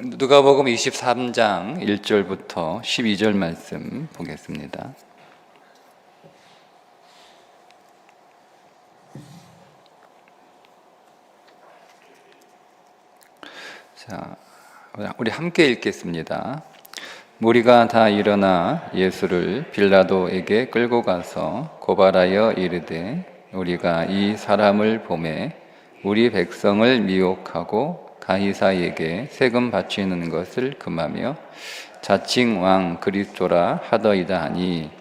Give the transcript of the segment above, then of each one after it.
누가복음 23장 1절부터 12절 말씀 보겠습니다. 자, 우리 함께 읽겠습니다. 무리가 다 일어나 예수를 빌라도에게 끌고 가서 고발하여 이르되 우리가 이 사람을 보매 우리 백성을 미혹하고 가이사에게 세금 바치는 것을 금하며 자칭 왕 그리스도라 하더이다 하니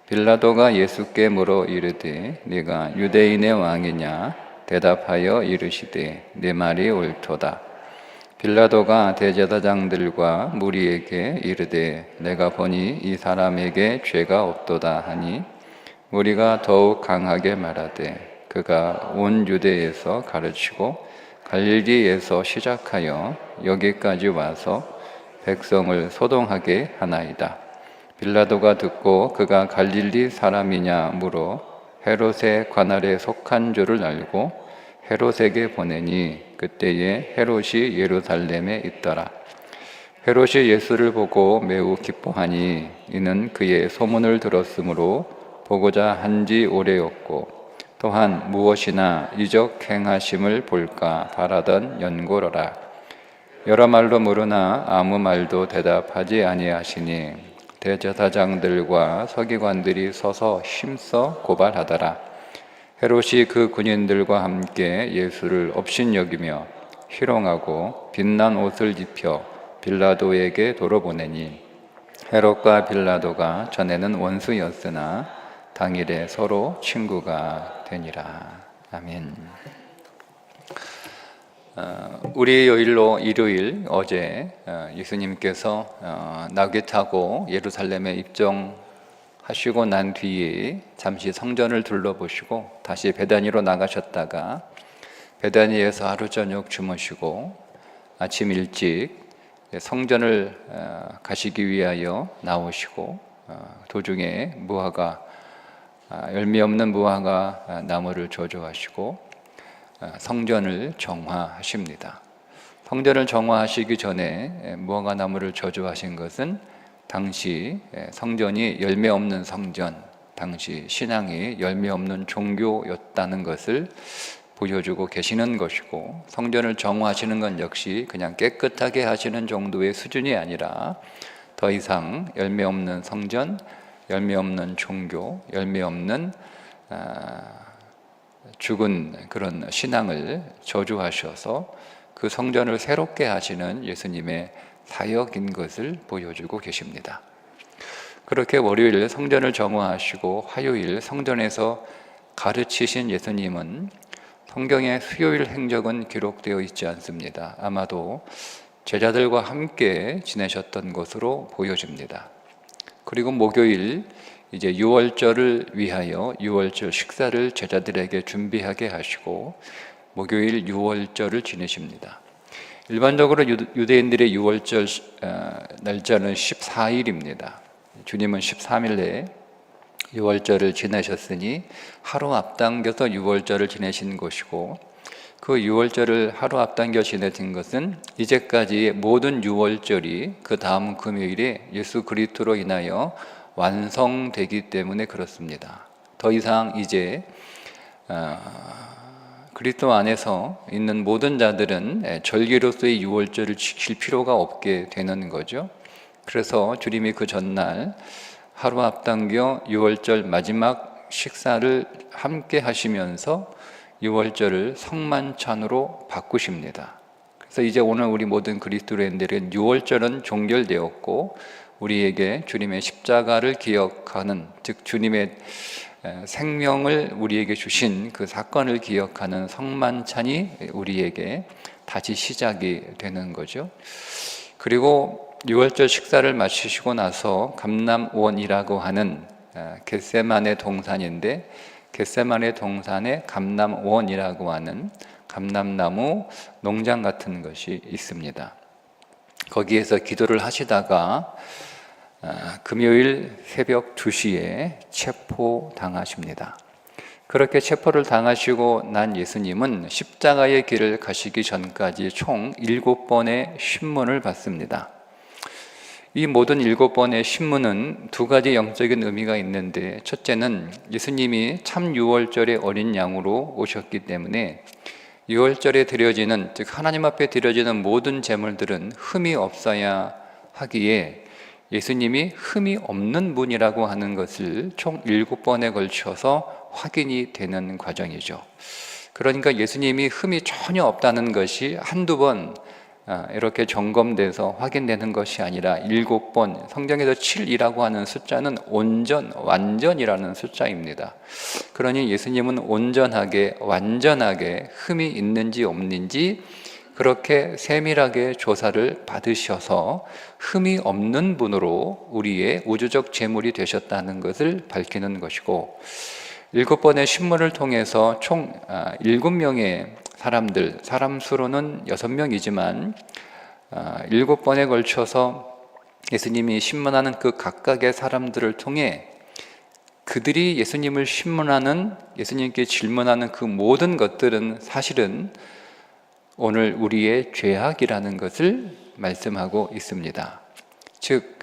빌라도가 예수께 물어 이르되 네가 유대인의 왕이냐 대답하여 이르시되 내 말이 옳도다. 빌라도가 대제사장들과 무리에게 이르되 내가 보니 이 사람에게 죄가 없도다 하니 무리가 더욱 강하게 말하되 그가 온 유대에서 가르치고 갈릴리에서 시작하여 여기까지 와서 백성을 소동하게 하나이다. 빌라도가 듣고 그가 갈릴리 사람이냐 물어 헤롯의 관할에 속한 줄을 알고 헤롯에게 보내니 그때에 헤롯이 예루살렘에 있더라. 헤롯이 예수를 보고 매우 기뻐하니 이는 그의 소문을 들었으므로 보고자 한지 오래였고 또한 무엇이나 이적 행하심을 볼까 바라던 연고로라. 여러 말로 물으나 아무 말도 대답하지 아니하시니 대제사장들과 서기관들이 서서 힘써 고발하더라. 헤롯이 그 군인들과 함께 예수를 업신여기며 희롱하고 빛난 옷을 입혀 빌라도에게 돌아보내니 헤롯과 빌라도가 전에는 원수였으나 당일에 서로 친구가 되니라. 아멘. 우리 요일로 일요일 어제 예수님께서 나귀 타고 예루살렘에 입정하시고 난 뒤에 잠시 성전을 둘러보시고 다시 베다니로 나가셨다가 베다니에서 하루 저녁 주무시고 아침 일찍 성전을 가시기 위하여 나오시고 도중에 열매 없는 무화과 나무를 조조하시고 성전을 정화하십니다. 성전을 정화하시기 전에 무화과 나무를 조조하신 것은 당시 성전이 열매 없는 성전, 당시 신앙이 열매 없는 종교였다는 것을 보여주고 계시는 것이고, 성전을 정화하시는 건 역시 그냥 깨끗하게 하시는 정도의 수준이 아니라 더 이상 열매 없는 성전, 열매 없는 종교, 열매 없는 죽은 그런 신앙을 저주하셔서 그 성전을 새롭게 하시는 예수님의 사역인 것을 보여주고 계십니다. 그렇게 월요일 성전을 정화하시고 화요일 성전에서 가르치신 예수님은 성경의 수요일 행적은 기록되어 있지 않습니다. 아마도 제자들과 함께 지내셨던 것으로 보여집니다. 그리고 목요일 이제 유월절을 위하여 유월절 식사를 제자들에게 준비하게 하시고 목요일 유월절을 지내십니다. 일반적으로 유대인들의 유월절 날짜는 14일입니다. 주님은 13일에 유월절을 지내셨으니 하루 앞당겨서 유월절을 지내신 것이고, 그 유월절을 하루 앞당겨 지내신 것은 이제까지의 모든 유월절이 그 다음 금요일에 예수 그리스도로 인하여 완성되기 때문에 그렇습니다. 더 이상 이제 그리스도 안에서 있는 모든 자들은 절기로서의 유월절을 지킬 필요가 없게 되는 거죠. 그래서 주님이 그 전날 하루 앞당겨 유월절 마지막 식사를 함께 하시면서 유월절을 성만찬으로 바꾸십니다. 그래서 이제 오늘 우리 모든 그리스도인들은 유월절은 종결되었고 우리에게 주님의 십자가를 기억하는, 즉 주님의 생명을 우리에게 주신 그 사건을 기억하는 성만찬이 우리에게 다시 시작이 되는 거죠. 그리고 유월절 식사를 마치시고 나서 감람원이라고 하는 겟세마네 동산인데, 겟세마네 동산에 감람원이라고 하는 감람나무 농장 같은 것이 있습니다. 거기에서 기도를 하시다가 금요일 새벽 2시에 체포당하십니다. 그렇게 체포를 당하시고 난 예수님은 십자가의 길을 가시기 전까지 총 7번의 신문을 받습니다. 이 모든 7번의 신문은 두 가지 영적인 의미가 있는데, 첫째는 예수님이 참 유월절의 어린 양으로 오셨기 때문에 유월절에 드려지는, 즉 하나님 앞에 드려지는 모든 제물들은 흠이 없어야 하기에 예수님이 흠이 없는 분이라고 하는 것을 총 7번에 걸쳐서 확인이 되는 과정이죠. 그러니까 예수님이 흠이 전혀 없다는 것이 한두 번 이렇게 점검돼서 확인되는 것이 아니라 7번, 성경에서 7이라고 하는 숫자는 온전, 완전이라는 숫자입니다. 그러니 예수님은 온전하게, 완전하게 흠이 있는지 없는지 그렇게 세밀하게 조사를 받으셔서 흠이 없는 분으로 우리의 우주적 제물이 되셨다는 것을 밝히는 것이고, 7번의 신문을 통해서 총 7명의 사람들, 사람 수로는 6명이지만 7번에 걸쳐서 예수님이 신문하는 그 각각의 사람들을 통해 그들이 예수님을 신문하는, 예수님께 질문하는 그 모든 것들은 사실은 오늘 우리의 죄악이라는 것을 말씀하고 있습니다. 즉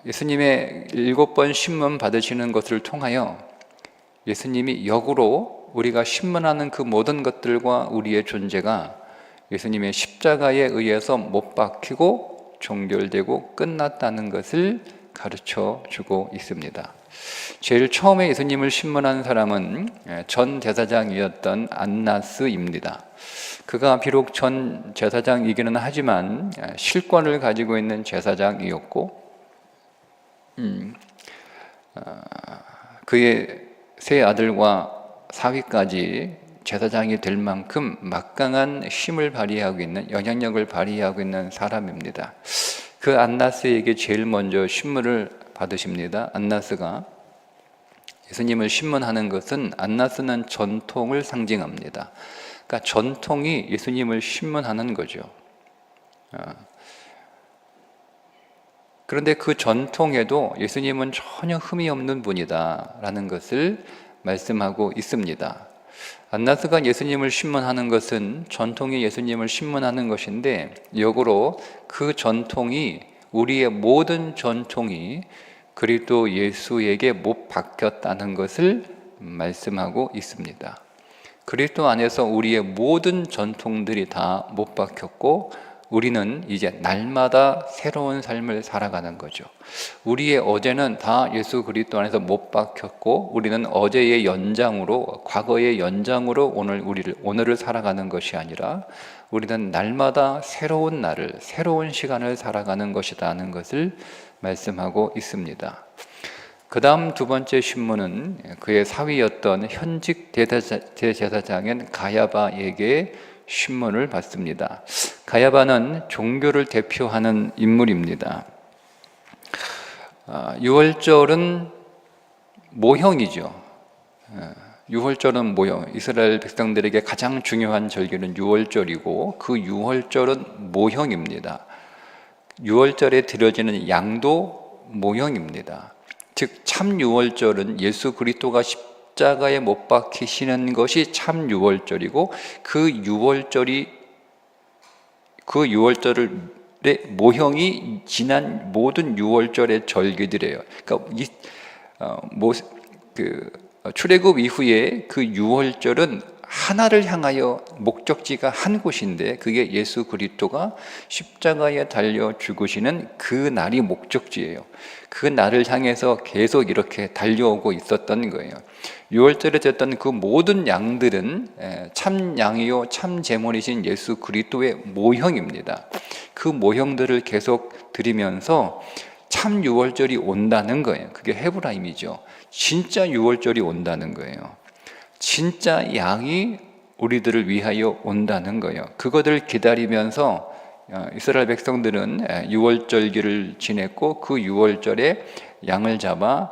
예수님의 7번 신문 받으시는 것을 통하여 예수님이 역으로 우리가 신문하는 그 모든 것들과 우리의 존재가 예수님의 십자가에 의해서 못 박히고 종결되고 끝났다는 것을 가르쳐 주고 있습니다. 제일 처음에 예수님을 신문한 사람은 전 제사장이었던 안나스입니다. 그가 비록 전 제사장이기는 하지만 실권을 가지고 있는 제사장이었고, 그의 세 아들과 사위까지 제사장이 될 만큼 막강한 힘을 발휘하고 있는, 영향력을 발휘하고 있는 사람입니다. 그 안나스에게 제일 먼저 신문을 받으십니다. 안나스가 예수님을 신문하는 것은, 안나스는 전통을 상징합니다. 그러니까 전통이 예수님을 신문하는 거죠. 그런데 그 전통에도 예수님은 전혀 흠이 없는 분이다라는 것을 말씀하고 있습니다. 안나스가 예수님을 신문하는 것은 전통이 예수님을 신문하는 것인데, 역으로 그 전통이, 우리의 모든 전통이 그리스도 예수에게 못 박혔다는 것을 말씀하고 있습니다. 그리스도 안에서 우리의 모든 전통들이 다 못 박혔고 우리는 이제 날마다 새로운 삶을 살아가는 거죠. 우리의 어제는 다 예수 그리스도 안에서 못 박혔고 우리는 어제의 연장으로, 과거의 연장으로 오늘을 살아가는 것이 아니라 우리는 날마다 새로운 날을, 새로운 시간을 살아가는 것이라는 것을 말씀하고 있습니다. 그 다음 두 번째 신문은 그의 사위였던 현직 대제사장인 가야바에게 신문을 받습니다. 가야바는 종교를 대표하는 인물입니다. 유월절은 모형이죠. 유월절은 모형, 이스라엘 백성들에게 가장 중요한 절기는 유월절이고 그 유월절은 모형입니다. 유월절에 드려지는 양도 모형입니다. 즉 참 유월절은 예수 그리스도가 십자가에 못 박히시는 것이 참 유월절이고 그 유월절의 모형이 지난 모든 유월절의 절기들이에요. 그러니까 출애굽 이후에 그 유월절은 하나를 향하여 목적지가 한 곳인데 그게 예수 그리스도가 십자가에 달려 죽으시는 그 날이 목적지예요. 그 날을 향해서 계속 이렇게 달려오고 있었던 거예요. 유월절에 됐던 그 모든 양들은 참 양이요 참 제물이신 예수 그리스도의 모형입니다. 그 모형들을 계속 드리면서 참 유월절이 온다는 거예요. 그게 헤브라임이죠. 진짜 유월절이 온다는 거예요. 진짜 양이 우리들을 위하여 온다는 거예요. 그것을 기다리면서 이스라엘 백성들은 유월절기를 지냈고 그 유월절에 양을 잡아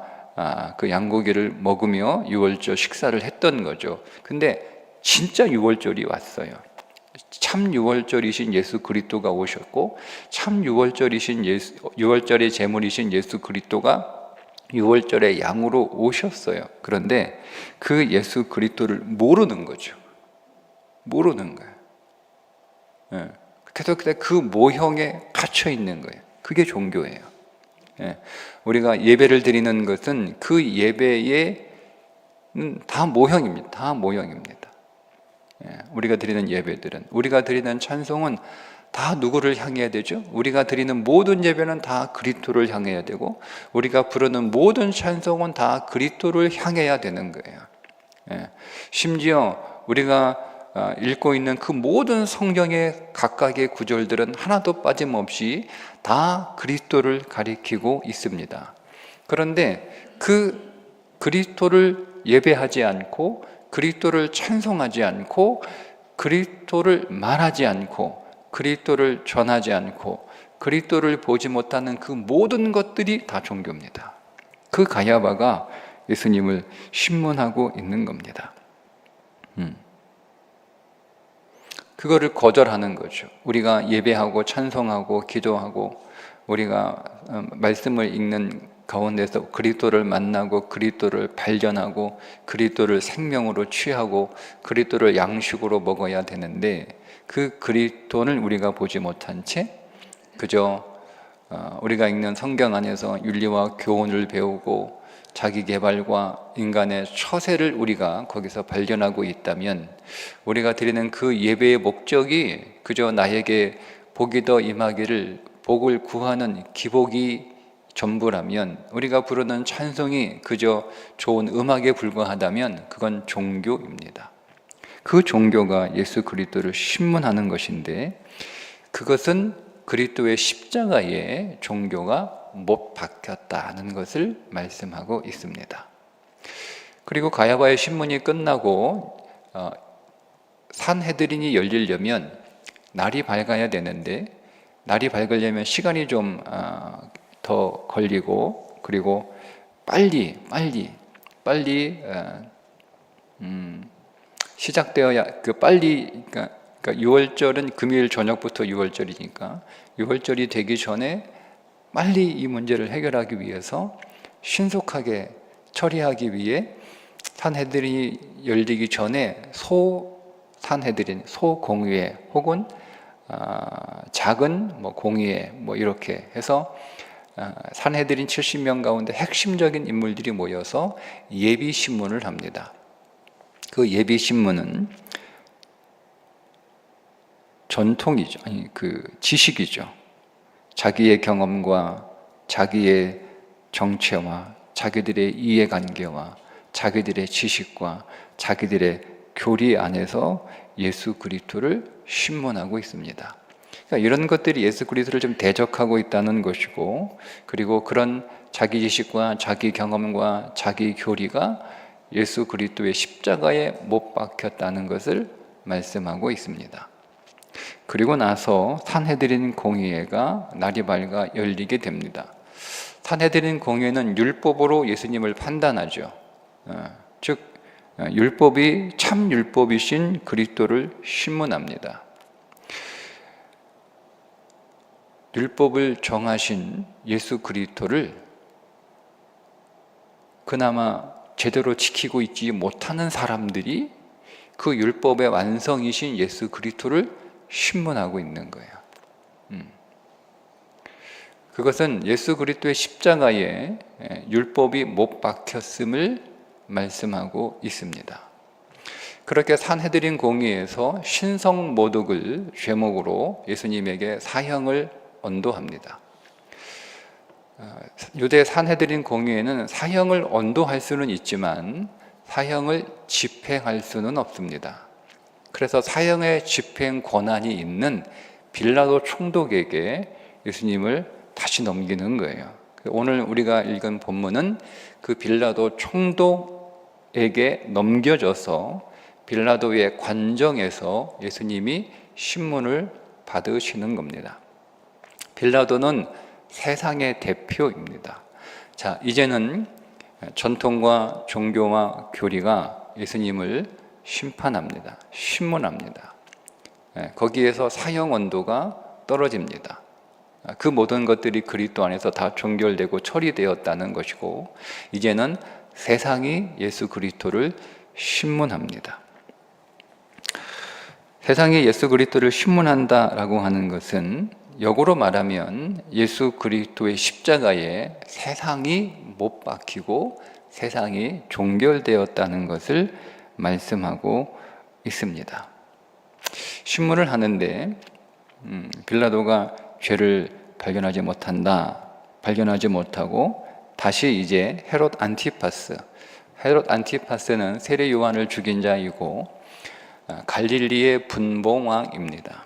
그 양고기를 먹으며 유월절 식사를 했던 거죠. 근데 진짜 유월절이 왔어요. 참 유월절이신 예수 그리스도가 오셨고 참 유월절의 제물이신 예수 그리스도가 유월절에 양으로 오셨어요. 그런데 그 예수 그리스도를 모르는 거죠. 모르는 거예요. 예. 그래서 그 모형에 갇혀 있는 거예요. 그게 종교예요. 예. 우리가 예배를 드리는 것은 그 예배에 다 모형입니다. 다 모형입니다. 예. 우리가 드리는 예배들은, 우리가 드리는 찬송은 다 누구를 향해야 되죠? 우리가 드리는 모든 예배는 다 그리스도를 향해야 되고, 우리가 부르는 모든 찬송은 다 그리스도를 향해야 되는 거예요. 예. 심지어 우리가 읽고 있는 그 모든 성경의 각각의 구절들은 하나도 빠짐없이 다 그리스도를 가리키고 있습니다. 그런데 그 그리스도를 예배하지 않고, 그리스도를 찬송하지 않고, 그리스도를 말하지 않고, 그리스도를 전하지 않고, 그리스도를 보지 못하는 그 모든 것들이 다 종교입니다. 그 가야바가 예수님을 신문하고 있는 겁니다. 그거를 거절하는 거죠. 우리가 예배하고 찬송하고 기도하고 우리가 말씀을 읽는 가운데서 그리스도를 만나고 그리스도를 발견하고 그리스도를 생명으로 취하고 그리스도를 양식으로 먹어야 되는데, 그 그리스도를 우리가 보지 못한 채 그저 우리가 읽는 성경 안에서 윤리와 교훈을 배우고 자기 개발과 인간의 처세를 우리가 거기서 발견하고 있다면, 우리가 드리는 그 예배의 목적이 그저 나에게 복이 더 임하기를, 복을 구하는 기복이 전부라면, 우리가 부르는 찬송이 그저 좋은 음악에 불과하다면 그건 종교입니다. 그 종교가 예수 그리스도를 신문하는 것인데, 그것은 그리스도의 십자가에 종교가 못 박혔다는 것을 말씀하고 있습니다. 그리고 가야바의 신문이 끝나고 산헤드린이 열리려면 날이 밝아야 되는데, 날이 밝으려면 시간이 좀 더 걸리고, 그리고 빨리 시작되어야, 그러니까 6월절은 금요일 저녁부터 6월절이니까 6월절이 되기 전에 빨리 이 문제를 해결하기 위해서, 신속하게 처리하기 위해 산헤드린이 열리기 전에 산헤드린, 소공의회 혹은 작은 공의회 이렇게 해서 산헤드린 70명 가운데 핵심적인 인물들이 모여서 예비 신문을 합니다. 그 예비 신문은 전통이죠. 그 지식이죠. 자기의 경험과 자기의 정체와 자기들의 이해관계와 자기들의 지식과 자기들의 교리 안에서 예수 그리스도를 신문하고 있습니다. 그러니까 이런 것들이 예수 그리스도를 좀 대적하고 있다는 것이고, 그리고 그런 자기 지식과 자기 경험과 자기 교리가 예수 그리스도의 십자가에 못 박혔다는 것을 말씀하고 있습니다. 그리고 나서 산헤드린 공의회가 날이 밝아 열리게 됩니다. 산헤드린 공의회는 율법으로 예수님을 판단하죠. 즉 율법이 참 율법이신 그리스도를 신문합니다. 율법을 정하신 예수 그리스도를 그나마 제대로 지키고 있지 못하는 사람들이 그 율법의 완성이신 예수 그리스도를 신문하고 있는 거예요. 그것은 예수 그리스도의 십자가에 율법이 못 박혔음을 말씀하고 있습니다. 그렇게 산헤드린 공의에서 신성 모독을 죄목으로 예수님에게 사형을 언도합니다. 유대 산헤드린 공의회는 사형을 언도할 수는 있지만 사형을 집행할 수는 없습니다. 그래서 사형의 집행 권한이 있는 빌라도 총독에게 예수님을 다시 넘기는 거예요. 오늘 우리가 읽은 본문은 그 빌라도 총독에게 넘겨져서 빌라도의 관정에서 예수님이 신문을 받으시는 겁니다. 빌라도는 세상의 대표입니다. 자, 이제는 전통과 종교와 교리가 예수님을 심판합니다. 신문합니다. 거기에서 사형 언도가 떨어집니다. 그 모든 것들이 그리스도 안에서 다 종결되고 처리되었다는 것이고, 이제는 세상이 예수 그리스도를 신문합니다. 세상이 예수 그리스도를 신문한다라고 하는 것은 역으로 말하면 예수 그리스도의 십자가에 세상이 못 박히고 세상이 종결되었다는 것을 말씀하고 있습니다. 신문을 하는데 빌라도가 죄를 발견하지 못하고 다시 이제 헤롯 안티파스는 세례 요한을 죽인 자이고 갈릴리의 분봉왕입니다.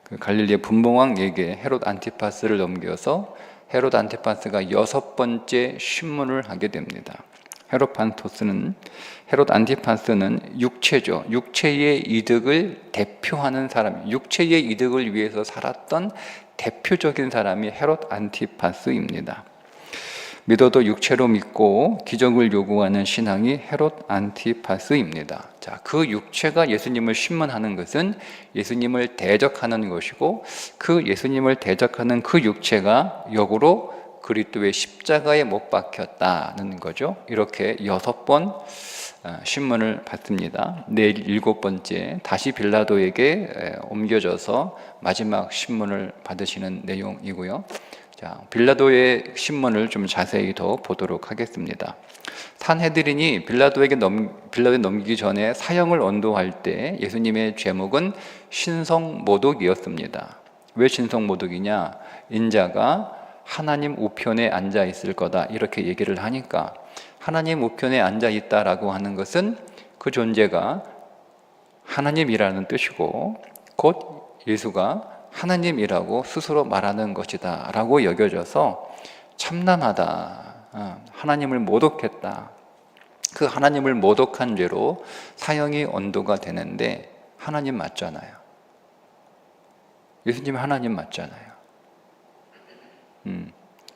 그 갈릴리의 분봉왕에게 헤롯 안티파스를 넘겨서 헤롯 안티파스가 6번째 신문을 하게 됩니다. 헤롯 안티파스는 육체죠. 육체의 이득을 대표하는 사람, 육체의 이득을 위해서 살았던 대표적인 사람이 헤롯 안티파스입니다. 믿어도 육체로 믿고 기적을 요구하는 신앙이 헤롯 안티파스입니다. 자, 그 육체가 예수님을 신문하는 것은 예수님을 대적하는 것이고, 그 예수님을 대적하는 그 육체가 역으로 그리스도의 십자가에 못 박혔다는 거죠. 이렇게 6번 신문을 받습니다. 내일 7번째 다시 빌라도에게 옮겨져서 마지막 신문을 받으시는 내용이고요. 자, 빌라도의 신문을 좀 자세히 더 보도록 하겠습니다. 산헤드린이 빌라도에게 넘기기 전에 사형을 언도할 때 예수님의 제목은 신성모독이었습니다. 왜 신성모독이냐? 인자가 하나님 우편에 앉아 있을 거다, 이렇게 얘기를 하니까, 하나님 우편에 앉아 있다라고 하는 것은 그 존재가 하나님이라는 뜻이고, 곧 예수가 하나님이라고 스스로 말하는 것이다 라고 여겨져서 참담하다, 하나님을 모독했다, 그 하나님을 모독한 죄로 사형이 언도가 되는데, 하나님 맞잖아요. 예수님 하나님 맞잖아요.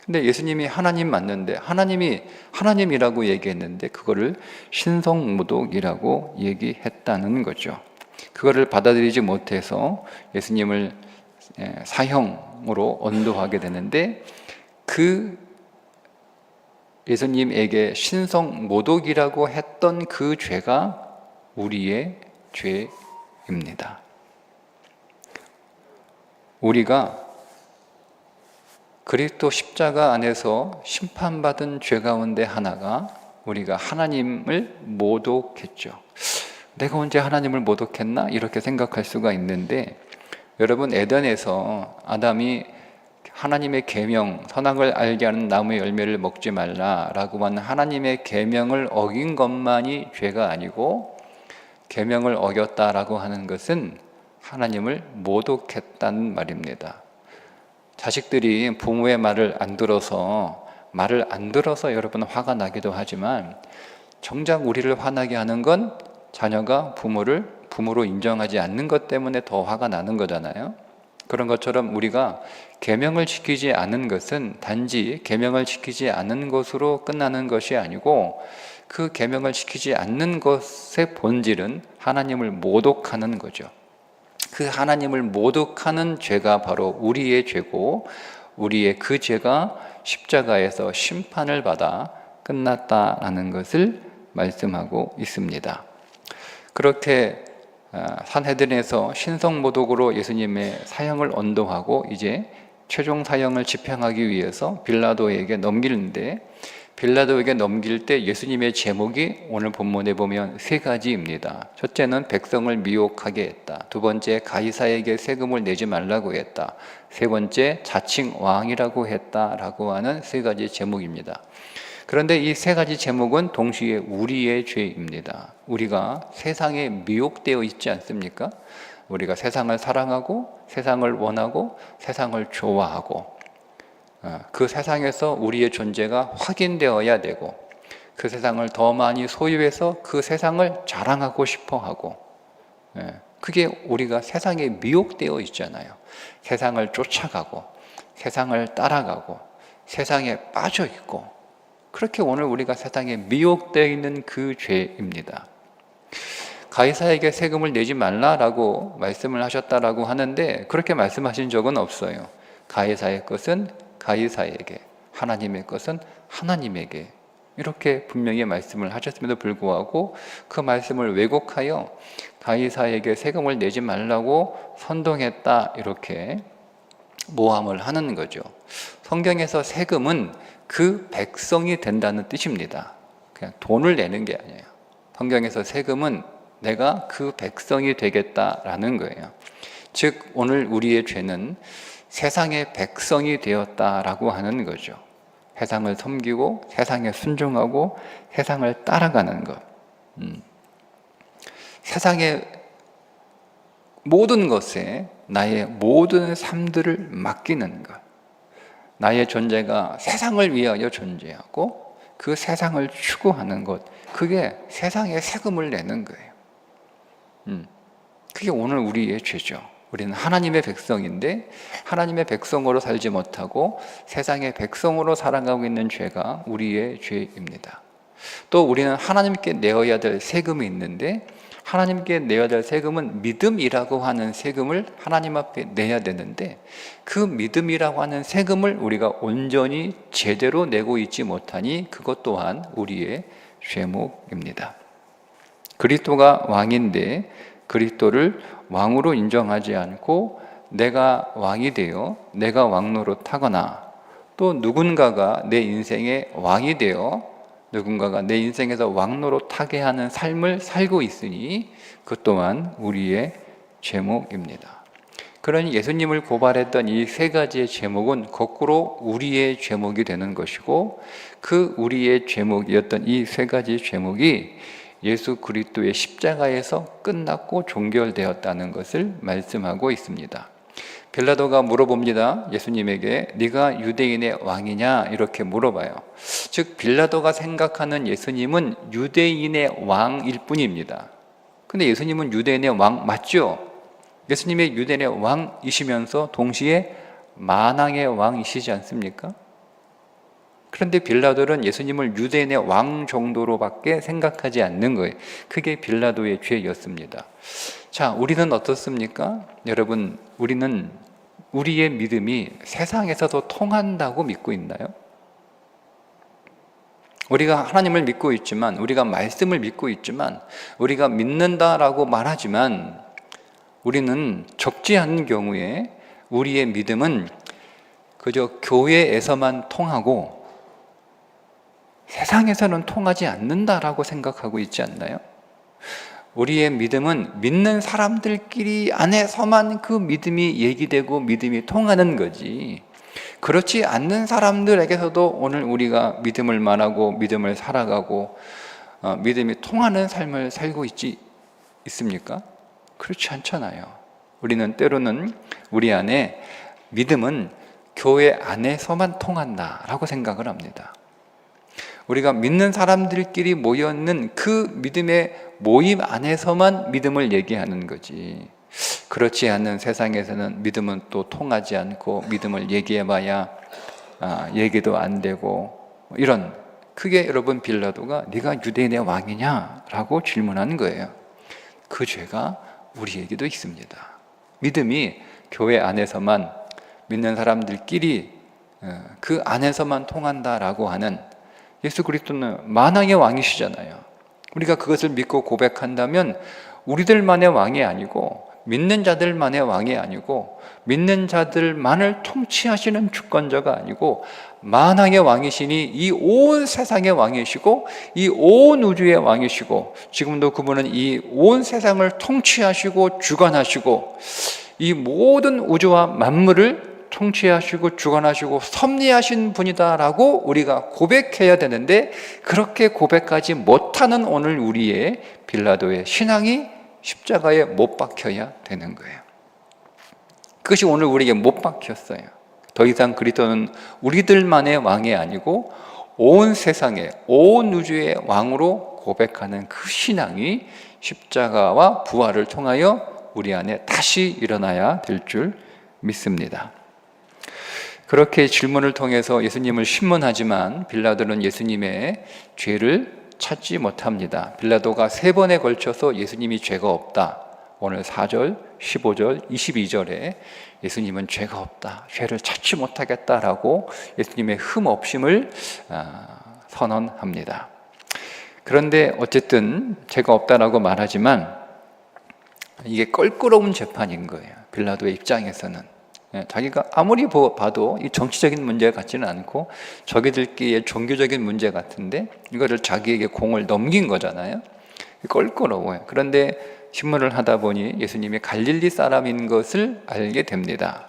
근데 예수님이 하나님 맞는데, 하나님이 하나님이라고 얘기했는데 그거를 신성모독이라고 얘기했다는 거죠. 그거를 받아들이지 못해서 예수님을 사형으로 언도하게 되는데, 그 예수님에게 신성모독이라고 했던 그 죄가 우리의 죄입니다. 우리가 그리스도 십자가 안에서 심판받은 죄 가운데 하나가 우리가 하나님을 모독했죠. 내가 언제 하나님을 모독했나? 이렇게 생각할 수가 있는데, 여러분, 에덴에서 아담이 하나님의 계명, 선악을 알게 하는 나무의 열매를 먹지 말라라고 하는 하나님의 계명을 어긴 것만이 죄가 아니고, 계명을 어겼다라고 하는 것은 하나님을 모독했다는 말입니다. 자식들이 부모의 말을 안 들어서 여러분 화가 나기도 하지만, 정작 우리를 화나게 하는 건 자녀가 부모를 부모로 인정하지 않는 것 때문에 더 화가 나는 거잖아요. 그런 것처럼 우리가 계명을 지키지 않은 것은 단지 계명을 지키지 않는 것으로 끝나는 것이 아니고, 그 계명을 지키지 않는 것의 본질은 하나님을 모독하는 거죠. 그 하나님을 모독하는 죄가 바로 우리의 죄고, 우리의 그 죄가 십자가에서 심판을 받아 끝났다라는 것을 말씀하고 있습니다. 그렇게 산헤드린에서 신성모독으로 예수님의 사형을 언도하고 이제 최종 사형을 집행하기 위해서 빌라도에게 넘기는데, 빌라도에게 넘길 때 예수님의 제목이 오늘 본문에 보면 3가지입니다. 첫째는 백성을 미혹하게 했다. 두 번째, 가이사에게 세금을 내지 말라고 했다. 세 번째, 자칭 왕이라고 했다라고 하는 3가지 제목입니다. 그런데 이 3가지 제목은 동시에 우리의 죄입니다. 우리가 세상에 미혹되어 있지 않습니까? 우리가 세상을 사랑하고 세상을 원하고 세상을 좋아하고, 그 세상에서 우리의 존재가 확인되어야 되고, 그 세상을 더 많이 소유해서 그 세상을 자랑하고 싶어 하고, 그게 우리가 세상에 미혹되어 있잖아요. 세상을 쫓아가고 세상을 따라가고 세상에 빠져 있고, 그렇게 오늘 우리가 세상에 미혹되어 있는 그 죄입니다. 가이사에게 세금을 내지 말라라고 말씀을 하셨다라고 하는데, 그렇게 말씀하신 적은 없어요. 가이사의 것은 가이사에게, 하나님의 것은 하나님에게, 이렇게 분명히 말씀을 하셨음에도 불구하고 그 말씀을 왜곡하여 가이사에게 세금을 내지 말라고 선동했다, 이렇게 모함을 하는 거죠. 성경에서 세금은 그 백성이 된다는 뜻입니다. 그냥 돈을 내는 게 아니에요. 성경에서 세금은 내가 그 백성이 되겠다라는 거예요. 즉 오늘 우리의 죄는 세상의 백성이 되었다라고 하는 거죠. 세상을 섬기고 세상에 순종하고 세상을 따라가는 것. 세상의 모든 것에 나의 모든 삶들을 맡기는 것. 나의 존재가 세상을 위하여 존재하고 그 세상을 추구하는 것. 그게 세상에 세금을 내는 거예요. 그게 오늘 우리의 죄죠. 우리는 하나님의 백성인데 하나님의 백성으로 살지 못하고 세상의 백성으로 살아가고 있는 죄가 우리의 죄입니다. 또 우리는 하나님께 내어야 될 세금이 있는데 하나님께 내야 될 세금은 믿음이라고 하는 세금을 하나님 앞에 내야 되는데 그 믿음이라고 하는 세금을 우리가 온전히 제대로 내고 있지 못하니 그것 또한 우리의 죄목입니다. 그리스도가 왕인데 그리스도를 왕으로 인정하지 않고 내가 왕이 되어 내가 왕노릇하거나 또 누군가가 내 인생의 왕이 되어 누군가가 내 인생에서 왕노릇하게 하는 삶을 살고 있으니 그것 또한 우리의 죄목입니다. 그러니 예수님을 고발했던 이 세 가지의 죄목은 거꾸로 우리의 죄목이 되는 것이고 그 우리의 죄목이었던 이 세 가지 죄목이 예수 그리스도의 십자가에서 끝났고 종결되었다는 것을 말씀하고 있습니다. 빌라도가 물어봅니다. 예수님에게 네가 유대인의 왕이냐 이렇게 물어봐요. 즉 빌라도가 생각하는 예수님은 유대인의 왕일 뿐입니다. 근데 예수님은 유대인의 왕 맞죠? 예수님의 유대인의 왕이시면서 동시에 만왕의 왕이시지 않습니까? 그런데 빌라도는 예수님을 유대인의 왕 정도로밖에 생각하지 않는 거예요. 그게 빌라도의 죄였습니다. 자, 우리는 어떻습니까? 여러분, 우리의 믿음이 세상에서도 통한다고 믿고 있나요? 우리가 하나님을 믿고 있지만, 우리가 말씀을 믿고 있지만, 우리가 믿는다라고 말하지만 우리는 적지 않은 경우에 우리의 믿음은 그저 교회에서만 통하고 세상에서는 통하지 않는다라고 생각하고 있지 않나요? 우리의 믿음은 믿는 사람들끼리 안에서만 그 믿음이 얘기되고 믿음이 통하는 거지 그렇지 않는 사람들에게서도 오늘 우리가 믿음을 말하고 믿음을 살아가고 믿음이 통하는 삶을 살고 있습니까? 그렇지 않잖아요. 우리는 때로는 우리 안에 믿음은 교회 안에서만 통한다라고 생각을 합니다. 우리가 믿는 사람들끼리 모여있는 그 믿음의 모임 안에서만 믿음을 얘기하는 거지 그렇지 않은 세상에서는 믿음은 또 통하지 않고 믿음을 얘기해봐야 얘기도 안 되고 이런 크게 여러분 빌라도가 네가 유대인의 왕이냐? 라고 질문하는 거예요. 그 죄가 우리에게도 있습니다. 믿음이 교회 안에서만 믿는 사람들끼리 그 안에서만 통한다라고 하는 예수 그리스도는 만왕의 왕이시잖아요. 우리가 그것을 믿고 고백한다면 우리들만의 왕이 아니고 믿는 자들만의 왕이 아니고 믿는 자들만을 통치하시는 주권자가 아니고 만왕의 왕이시니 이 온 세상의 왕이시고 이 온 우주의 왕이시고 지금도 그분은 이 온 세상을 통치하시고 주관하시고 이 모든 우주와 만물을 통치하시고 주관하시고 섭리하신 분이다라고 우리가 고백해야 되는데 그렇게 고백하지 못하는 오늘 우리의 빌라도의 신앙이 십자가에 못 박혀야 되는 거예요. 그것이 오늘 우리에게 못 박혔어요. 더 이상 그리스도는 우리들만의 왕이 아니고 온 세상의 온 우주의 왕으로 고백하는 그 신앙이 십자가와 부활을 통하여 우리 안에 다시 일어나야 될 줄 믿습니다. 그렇게 질문을 통해서 예수님을 신문하지만 빌라도는 예수님의 죄를 찾지 못합니다. 빌라도가 3번에 걸쳐서 예수님이 죄가 없다, 오늘 4절, 15절, 22절에 예수님은 죄가 없다, 죄를 찾지 못하겠다라고 예수님의 흠없음을 선언합니다. 그런데 어쨌든 죄가 없다라고 말하지만 이게 껄끄러운 재판인 거예요. 빌라도의 입장에서는 자기가 아무리 봐도 이 정치적인 문제 같지는 않고 저기들끼리의 종교적인 문제 같은데 이거를 자기에게 공을 넘긴 거잖아요. 껄끄러워요. 그런데 신문을 하다 보니 예수님이 갈릴리 사람인 것을 알게 됩니다.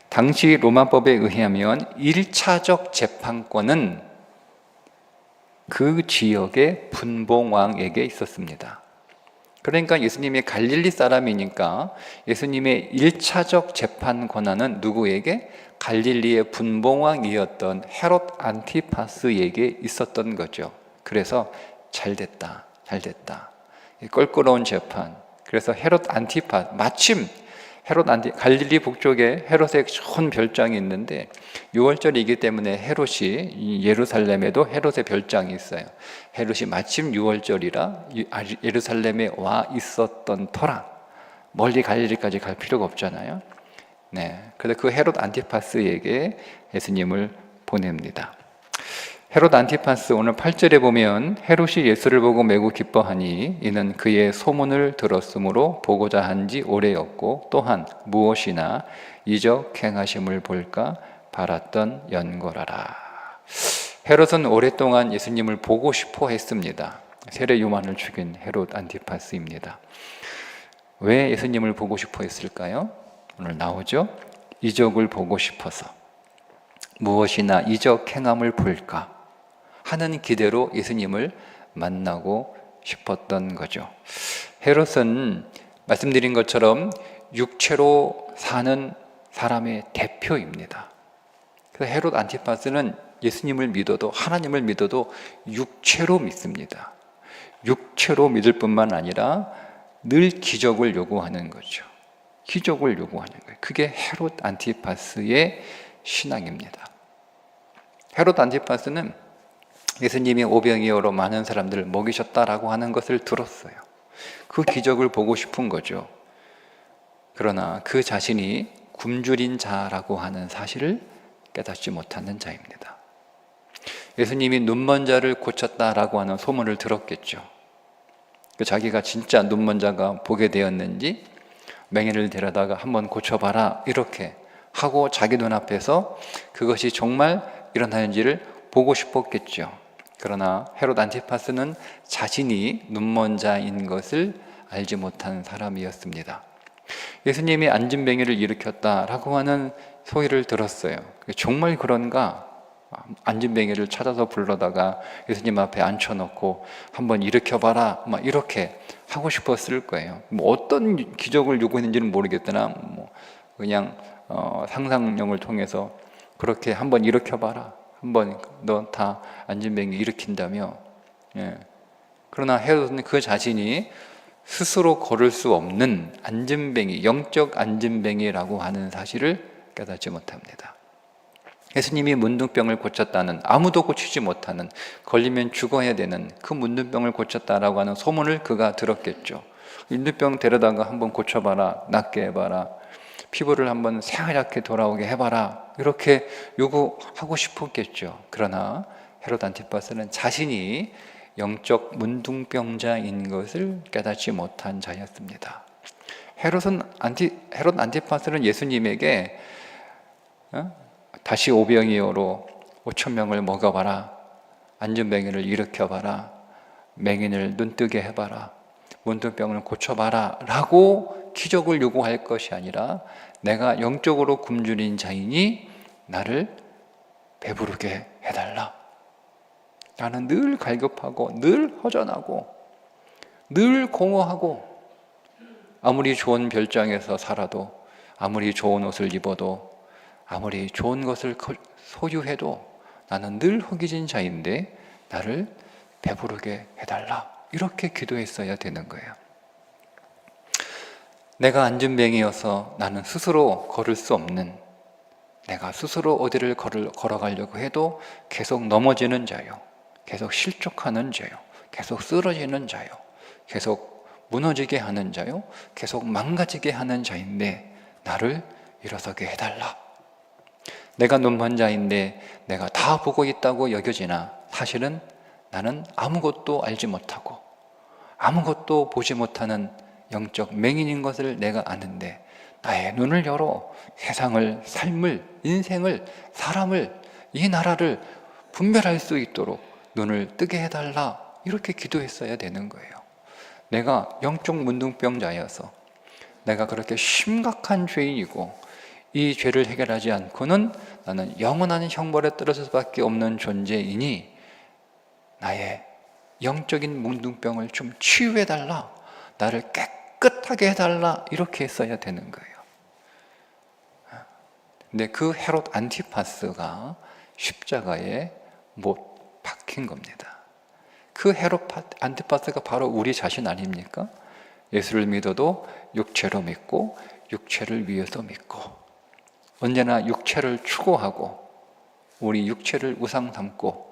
당시 로마법에 의하면 1차적 재판권은 그 지역의 분봉왕에게 있었습니다. 그러니까 예수님이 갈릴리 사람이니까 예수님의 1차적 재판 권한은 누구에게? 갈릴리의 분봉왕이었던 헤롯 안티파스에게 있었던 거죠. 그래서 잘됐다. 껄끄러운 재판. 그래서 마침 갈릴리 북쪽에 헤롯의 좋은 별장이 있는데 6월절이기 때문에 헤롯이 예루살렘에도 헤롯의 별장이 있어요. 헤롯이 마침 6월절이라 예루살렘에 와 있었던 터라 멀리 갈릴리까지 갈 필요가 없잖아요. 그래서 그 헤롯 안티파스에게 예수님을 보냅니다. 헤롯 안티파스 오늘 8절에 보면 헤롯이 예수를 보고 매우 기뻐하니 이는 그의 소문을 들었으므로 보고자 한지 오래였고 또한 무엇이나 이적 행하심을 볼까 바랐던 연고라라. 헤롯은 오랫동안 예수님을 보고 싶어 했습니다. 세례 요한을 죽인 헤롯 안티파스입니다. 왜 예수님을 보고 싶어 했을까요? 오늘 나오죠. 이적을 보고 싶어서 무엇이나 이적 행함을 볼까 하는 기대로 예수님을 만나고 싶었던 거죠. 헤롯은 말씀드린 것처럼 육체로 사는 사람의 대표입니다. 그래서 헤롯 안티파스는 예수님을 믿어도 하나님을 믿어도 육체로 믿습니다. 육체로 믿을 뿐만 아니라 늘 기적을 요구하는 거죠. 기적을 요구하는 거예요. 그게 헤롯 안티파스의 신앙입니다. 헤롯 안티파스는 예수님이 오병이어로 많은 사람들을 먹이셨다라고 하는 것을 들었어요. 그 기적을 보고 싶은 거죠. 그러나 그 자신이 굶주린 자라고 하는 사실을 깨닫지 못하는 자입니다. 예수님이 눈먼 자를 고쳤다라고 하는 소문을 들었겠죠. 자기가 진짜 눈먼 자가 보게 되었는지 맹인을 데려다가 한번 고쳐봐라 이렇게 하고 자기 눈앞에서 그것이 정말 일어나는지를 보고 싶었겠죠. 그러나 헤롯 안티파스는 자신이 눈먼 자인 것을 알지 못한 사람이었습니다. 예수님이 안진뱅이를 일으켰다라고 하는 소리를 들었어요. 정말 그런가? 안진뱅이를 찾아서 불러다가 예수님 앞에 앉혀놓고 한번 일으켜봐라 막 이렇게 하고 싶었을 거예요. 어떤 기적을 요구했는지는 모르겠으나 그냥 상상력을 통해서 그렇게 한번 일으켜봐라, 한번 너 다 안진뱅이 일으킨다며. 그러나 헤롯은 그 자신이 스스로 걸을 수 없는 안진뱅이, 영적 안진뱅이라고 하는 사실을 깨닫지 못합니다. 예수님이 문둥병을 고쳤다는, 아무도 고치지 못하는, 걸리면 죽어야 되는 그 문둥병을 고쳤다라고 하는 소문을 그가 들었겠죠. 문둥병 데려다가 한번 고쳐봐라, 낫게 해봐라, 피부를 한번 새하얗게 돌아오게 해봐라, 이렇게 요구하고 싶었겠죠. 그러나 헤롯 안티파스는 자신이 영적 문둥병자인 것을 깨닫지 못한 자였습니다. 헤롯 안티파스는 예수님에게 다시 오병이어로 5,000명을 먹어봐라, 안진뱅이를 일으켜봐라, 맹인을 눈뜨게 해봐라, 문둥병을 고쳐봐라 라고 기적을 요구할 것이 아니라 내가 영적으로 굶주린 자이니 나를 배부르게 해달라. 나는 늘 갈급하고 늘 허전하고 늘 공허하고 아무리 좋은 별장에서 살아도, 아무리 좋은 옷을 입어도, 아무리 좋은 것을 소유해도 나는 늘 허기진 자인데 나를 배부르게 해달라, 이렇게 기도했어야 되는 거예요. 내가 안진뱅이여서 나는 스스로 걸을 수 없는, 내가 스스로 어디를 걸어가려고 해도 계속 넘어지는 자요, 계속 실족하는 자요, 계속 쓰러지는 자요, 계속 무너지게 하는 자요, 계속 망가지게 하는 자인데 나를 일어서게 해달라. 내가 눈먼 자인데 내가 다 보고 있다고 여겨지나 사실은 나는 아무것도 알지 못하고 아무것도 보지 못하는 영적 맹인인 것을 내가 아는데 나의 눈을 열어 세상을, 삶을, 인생을, 사람을, 이 나라를 분별할 수 있도록 눈을 뜨게 해달라. 이렇게 기도했어야 되는 거예요. 내가 영적 문둥병자여서 내가 그렇게 심각한 죄인이고 이 죄를 해결하지 않고는 나는 영원한 형벌에 떨어질 수밖에 없는 존재이니 나의 영적인 문둥병을 좀 치유해달라, 나를 깨끗하게 해달라, 이렇게 했어야 되는 거예요. 근데 그 헤롯 안티파스가 십자가에 못 박힌 겁니다. 그 헤롯 안티파스가 바로 우리 자신 아닙니까? 예수를 믿어도 육체로 믿고 육체를 위해서 믿고 언제나 육체를 추구하고 우리 육체를 우상 삼고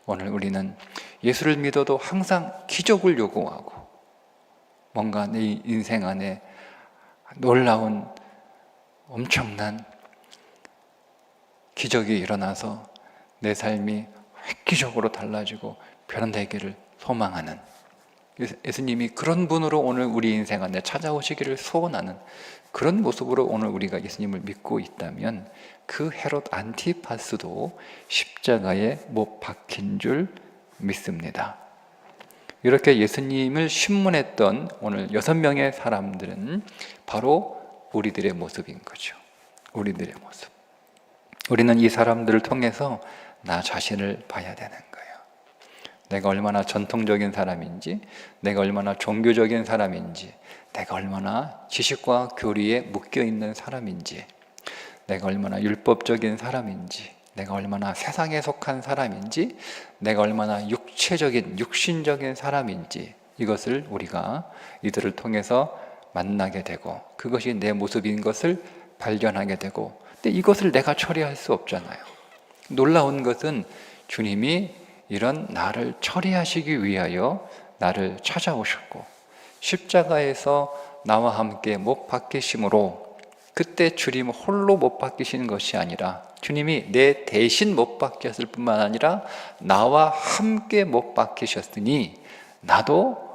오늘 우리는 예수를 믿어도 항상 기적을 요구하고 뭔가 내 인생 안에 놀라운 엄청난 기적이 일어나서 내 삶이 획기적으로 달라지고 변화되기를 소망하는 예수님이 그런 분으로 오늘 우리 인생 안에 찾아오시기를 소원하는 그런 모습으로 오늘 우리가 예수님을 믿고 있다면 그 헤롯 안티파스도 십자가에 못 박힌 줄 믿습니다. 이렇게 예수님을 신문했던 오늘 6명의 사람들은 바로 우리들의 모습인 거죠. 우리들의 모습. 우리는 이 사람들을 통해서 나 자신을 봐야 되는 거예요. 내가 얼마나 전통적인 사람인지, 내가 얼마나 종교적인 사람인지, 내가 얼마나 지식과 교리에 묶여있는 사람인지, 내가 얼마나 율법적인 사람인지, 내가 얼마나 세상에 속한 사람인지, 내가 얼마나 육체적인, 육신적인 사람인지 이것을 우리가 이들을 통해서 만나게 되고 그것이 내 모습인 것을 발견하게 되고, 근데 이것을 내가 처리할 수 없잖아요. 놀라운 것은 주님이 이런 나를 처리하시기 위하여 나를 찾아오셨고 십자가에서 나와 함께 못 박히심으로 그때 주님 홀로 못 박히신 것이 아니라 주님이 내 대신 못 박혔을 뿐만 아니라 나와 함께 못 박히셨으니 나도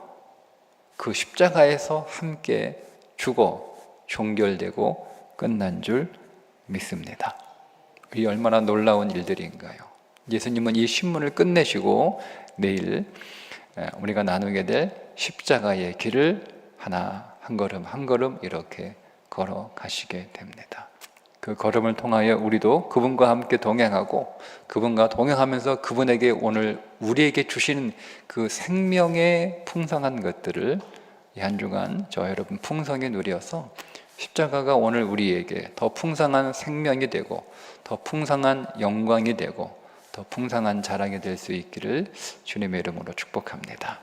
그 십자가에서 함께 죽어 종결되고 끝난 줄 믿습니다. 이 얼마나 놀라운 일들인가요? 예수님은 이 신문을 끝내시고 내일 우리가 나누게 될 십자가의 길을 하나 한 걸음 한 걸음 이렇게 걸어가시게 됩니다. 그 걸음을 통하여 우리도 그분과 함께 동행하고 그분과 동행하면서 그분에게 오늘 우리에게 주시는 그 생명의 풍성한 것들을 이 한 주간 저 여러분 풍성히 누려서 십자가가 오늘 우리에게 더 풍성한 생명이 되고 더 풍성한 영광이 되고 더 풍성한 자랑이 될 수 있기를 주님의 이름으로 축복합니다.